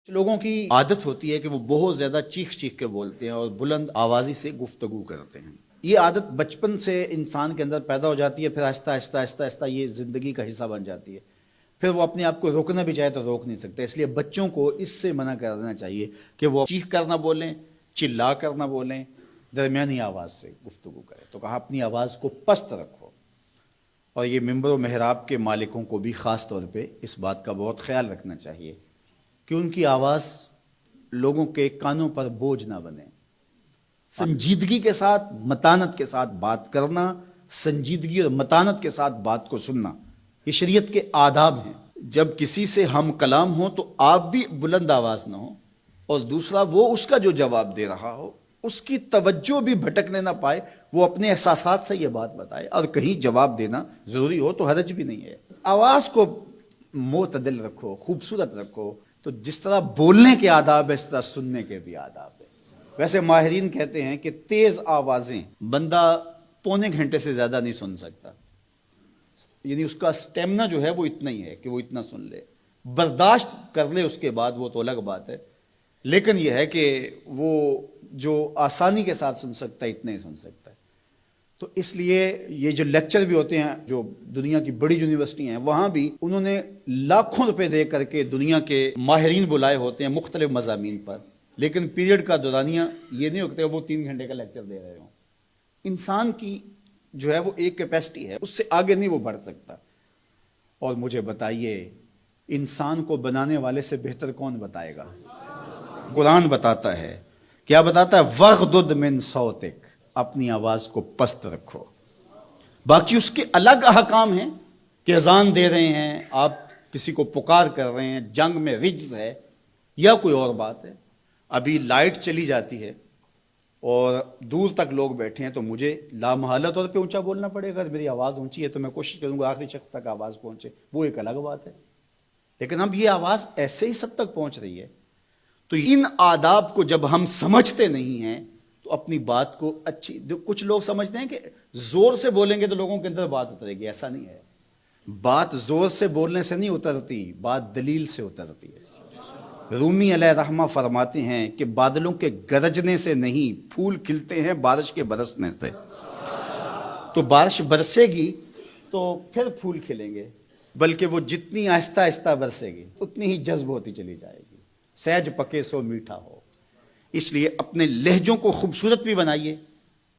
لوگوں کی عادت ہوتی ہے کہ وہ بہت زیادہ چیخ چیخ کے بولتے ہیں اور بلند آوازی سے گفتگو کرتے ہیں. یہ عادت بچپن سے انسان کے اندر پیدا ہو جاتی ہے، پھر آہستہ آہستہ آہستہ آہستہ یہ زندگی کا حصہ بن جاتی ہے. پھر وہ اپنے آپ کو روکنا بھی چاہے تو روک نہیں سکتے. اس لیے بچوں کو اس سے منع کر دینا چاہیے کہ وہ چیخ کر نہ بولیں، چلا کر نہ بولیں، درمیانی آواز سے گفتگو کریں. تو کہا اپنی آواز کو پست رکھو. اور یہ ممبر و محراب کے مالکوں کو بھی خاص طور پہ اس بات کا بہت خیال رکھنا چاہیے کہ ان کی آواز لوگوں کے کانوں پر بوجھ نہ بنے. سنجیدگی کے ساتھ، متانت کے ساتھ بات کرنا، سنجیدگی اور متانت کے ساتھ بات کو سننا، یہ شریعت کے آداب ہیں. جب کسی سے ہم کلام ہوں تو آپ بھی بلند آواز نہ ہو، اور دوسرا وہ اس کا جو جواب دے رہا ہو اس کی توجہ بھی بھٹکنے نہ پائے، وہ اپنے احساسات سے یہ بات بتائے. اور کہیں جواب دینا ضروری ہو تو حرج بھی نہیں ہے. آواز کو معتدل رکھو، خوبصورت رکھو. تو جس طرح بولنے کے آداب ہے اس طرح سننے کے بھی آداب ہے. ویسے ماہرین کہتے ہیں کہ تیز آوازیں بندہ پونے گھنٹے سے زیادہ نہیں سن سکتا. یعنی اس کا سٹیمنا جو ہے وہ اتنا ہی ہے کہ وہ اتنا سن لے. برداشت کر لے اس کے بعد وہ تو الگ بات ہے، لیکن یہ ہے کہ وہ جو آسانی کے ساتھ سن سکتا ہے اتنا ہی سن سکتا ہے. تو اس لیے یہ جو لیکچر بھی ہوتے ہیں جو دنیا کی بڑی یونیورسٹی ہیں وہاں بھی انہوں نے لاکھوں روپے دے کر کے دنیا کے ماہرین بلائے ہوتے ہیں مختلف مضامین پر، لیکن پیریڈ کا دورانیہ یہ نہیں ہوتا وہ 3 گھنٹے کا لیکچر دے رہے ہوں. انسان کی جو ہے وہ ایک کیپیسٹی ہے، اس سے آگے نہیں وہ بڑھ سکتا. اور مجھے بتائیے انسان کو بنانے والے سے بہتر کون بتائے گا؟ قرآن بتاتا ہے. کیا بتاتا ہے؟ وَغْضُضْ مِنْ صَوْتِكَ، اپنی آواز کو پست رکھو. باقی اس کے الگ احکام ہیں کہ اذان دے رہے ہیں، آپ کسی کو پکار کر رہے ہیں، جنگ میں رجز ہے یا کوئی اور بات ہے. ابھی لائٹ چلی جاتی ہے اور دور تک لوگ بیٹھے ہیں تو مجھے لامحالہ طور پہ اونچا بولنا پڑے گا. میری آواز اونچی ہے تو میں کوشش کروں گا آخری شخص تک آواز پہنچے، وہ ایک الگ بات ہے. لیکن اب یہ آواز ایسے ہی سب تک پہنچ رہی ہے. تو ان آداب کو جب ہم سمجھتے نہیں ہیں تو اپنی بات کو اچھی، کچھ لوگ سمجھتے ہیں کہ زور سے بولیں گے تو لوگوں کے اندر بات اترے گی. ایسا نہیں ہے. بات زور سے بولنے سے نہیں اترتی، بات دلیل سے اترتی ہے. رومی علیہ رحمہ فرماتے ہیں کہ بادلوں کے گرجنے سے نہیں، پھول کھلتے ہیں بارش کے برسنے سے. تو بارش برسے گی تو پھر پھول کھلیں گے، بلکہ وہ جتنی آہستہ آہستہ برسے گی اتنی ہی جذب ہوتی چلی جائے گی. سہج پکے سو میٹھا ہو. اس لیے اپنے لہجوں کو خوبصورت بھی بنائیے